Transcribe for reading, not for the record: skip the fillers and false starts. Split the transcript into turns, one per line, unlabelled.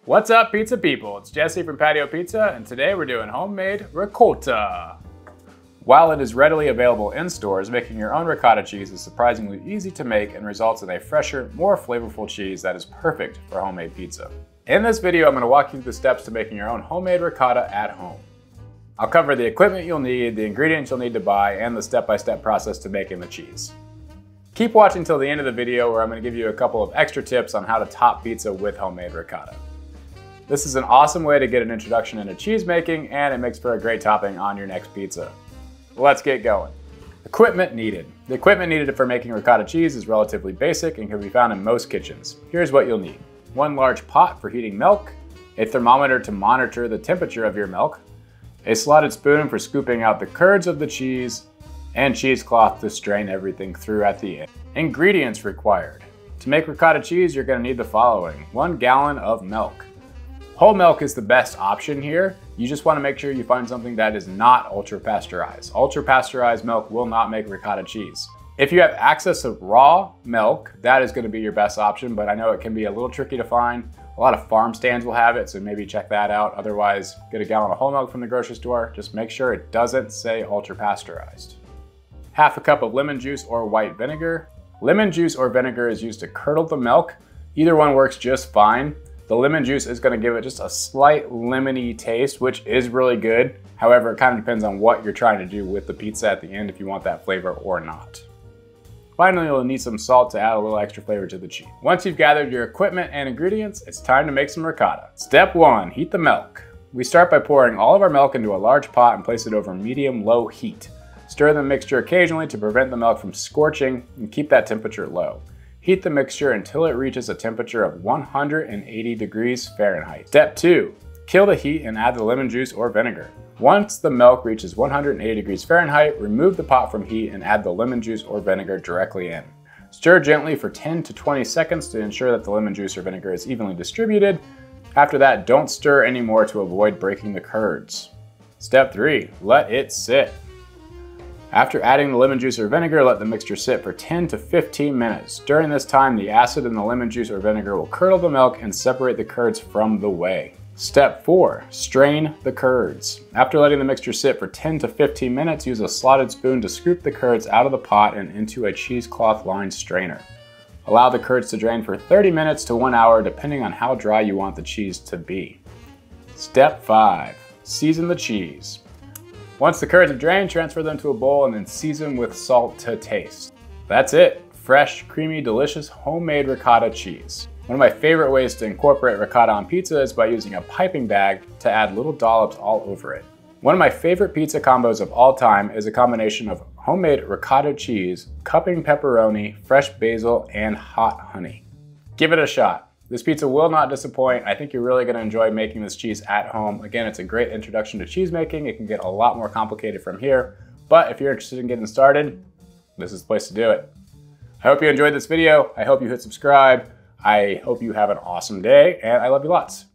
What's up, pizza people? It's Jesse from Patio Pizza, and today we're doing homemade ricotta. While it is readily available in stores, making your own ricotta cheese is surprisingly easy to make and results in a fresher, more flavorful cheese that is perfect for homemade pizza. In this video, I'm going to walk you through the steps to making your own homemade ricotta at home. I'll cover the equipment you'll need, the ingredients you'll need to buy, and the step-by-step process to making the cheese. Keep watching till the end of the video where I'm going to give you a couple of extra tips on how to top pizza with homemade ricotta. This is an awesome way to get an introduction into cheese making, and it makes for a great topping on your next pizza. Let's get going. Equipment needed. The equipment needed for making ricotta cheese is relatively basic and can be found in most kitchens. Here's what you'll need. 1 large pot for heating milk, a thermometer to monitor the temperature of your milk, a slotted spoon for scooping out the curds of the cheese, and cheesecloth to strain everything through at the end. Ingredients required. To make ricotta cheese, you're going to need the following. 1 gallon of milk. Whole milk is the best option here. You just want to make sure you find something that is not ultra pasteurized. Ultra pasteurized milk will not make ricotta cheese. If you have access to raw milk, that is going to be your best option, but I know it can be a little tricky to find. A lot of farm stands will have it, so maybe check that out. Otherwise, get a gallon of whole milk from the grocery store. Just make sure it doesn't say ultra pasteurized. 1/2 cup of lemon juice or white vinegar. Lemon juice or vinegar is used to curdle the milk. Either one works just fine. The lemon juice is going to give it just a slight lemony taste, which is really good. However, it kind of depends on what you're trying to do with the pizza at the end, if you want that flavor or not. Finally, you'll need some salt to add a little extra flavor to the cheese. Once you've gathered your equipment and ingredients, it's time to make some ricotta. Step 1, heat the milk. We start by pouring all of our milk into a large pot and place it over medium-low heat. Stir the mixture occasionally to prevent the milk from scorching and keep that temperature low. Heat the mixture until it reaches a temperature of 180 degrees Fahrenheit. Step 2, kill the heat and add the lemon juice or vinegar. Once the milk reaches 180 degrees Fahrenheit, remove the pot from heat and add the lemon juice or vinegar directly in. Stir gently for 10 to 20 seconds to ensure that the lemon juice or vinegar is evenly distributed. After that, don't stir anymore to avoid breaking the curds. Step 3, let it sit. After adding the lemon juice or vinegar, let the mixture sit for 10 to 15 minutes. During this time, the acid in the lemon juice or vinegar will curdle the milk and separate the curds from the whey. Step 4, strain the curds. After letting the mixture sit for 10 to 15 minutes, use a slotted spoon to scoop the curds out of the pot and into a cheesecloth lined strainer. Allow the curds to drain for 30 minutes to 1 hour, depending on how dry you want the cheese to be. Step 5, season the cheese. Once the curds have drained, transfer them to a bowl and then season with salt to taste. That's it. Fresh, creamy, delicious, homemade ricotta cheese. One of my favorite ways to incorporate ricotta on pizza is by using a piping bag to add little dollops all over it. One of my favorite pizza combos of all time is a combination of homemade ricotta cheese, cupping pepperoni, fresh basil, and hot honey. Give it a shot. This pizza will not disappoint. I think you're really going to enjoy making this cheese at home. Again, it's a great introduction to cheese making. It can get a lot more complicated from here, but if you're interested in getting started, this is the place to do it. I hope you enjoyed this video. I hope you hit subscribe. I hope you have an awesome day, and I love you lots.